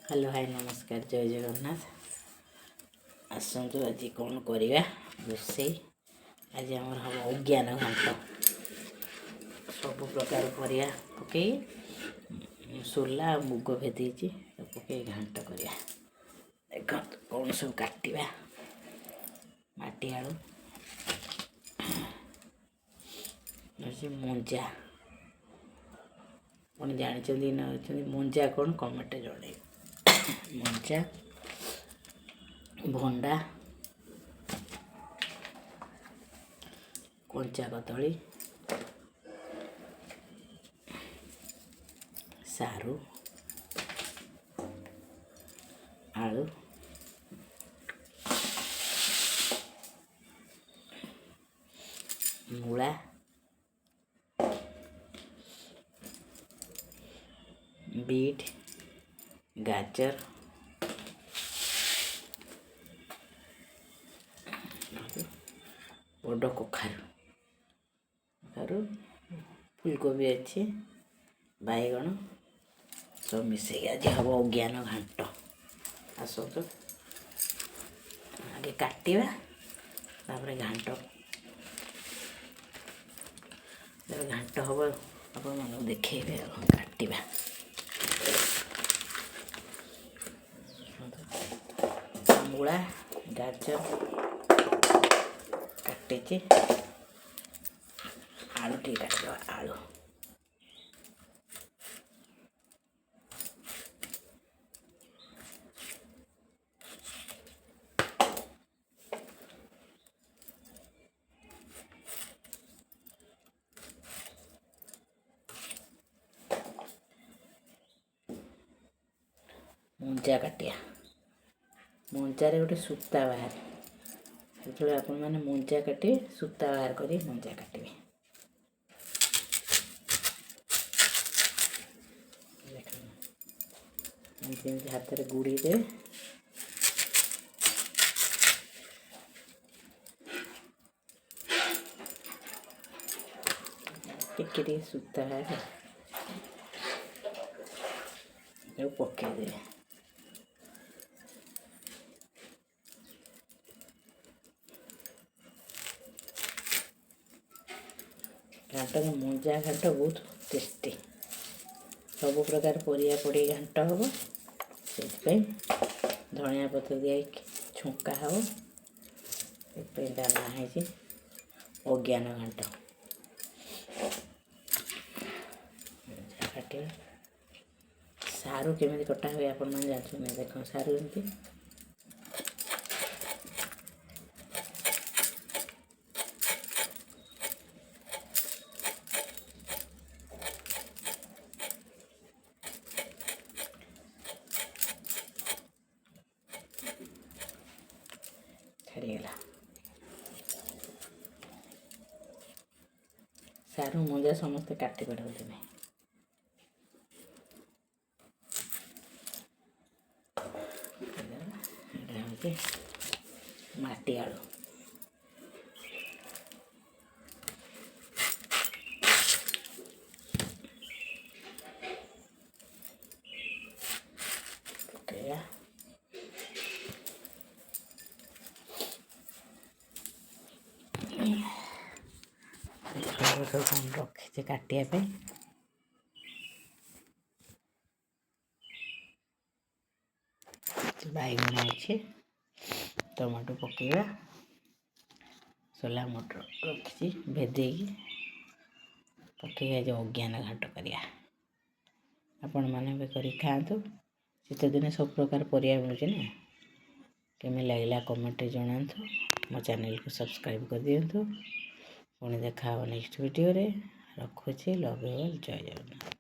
Hello hi नमस्कार जय जगन्नाथ। आसतु आज कौन करवा रोषे आज आम हम अज्ञान घाट सब प्रकार परिया पकई सोला मुग भेदी पकई घाट करवा। देख कौन सब काटा माटी आलू मंजा पुणी जानी मंजा कौन कमेंट जन मंजा भंडा कंचा कदली सारू आलू मूला बीट गाजर बड़ कखारू फूलकोबी अच्छे बैगण सब मिसे आज हम अज्ञान घाट। आसतु आगे काटा घाट घाट हम आप देखेबे काटा मूला गाजर काटे आलू टे काटवा आलू मंजा काटिया मंजार गोटे सूता बाहर जो आप मंजा काटे सूता बाहर कर मंजा काटे हाथ में गुड़ी दे टिके सूता है पकई दे घाट मंजा घाट बहुत टेस्टी सब प्रकार परिया पड़ी घाट हम से धनिया पत्र दिया छुंका हम से दाना है अज्ञान घाट काटे सारू केमी कटा हुए आप जानते देख सारू एमती छाड़ीगला सारू मंजा समस्ते काटी पारे नहीं माटी आलू पकड़ा रखी काटिया बैगण अच्छे टमाटो पकेवा सोला मटर रखी भेदे पकई जो अज्ञान घाट करिया आपण मैंने भी कर खातु शीत दिन सब प्रकार परिया मिलूँ ना केमी लगला कमेंट जनातु मो चैनल को सब्सक्राइब कर दिंतु पुणी देखा नेक्स्ट वीडियो रे रखुची लव यू ऑल जय जगन्नाथ।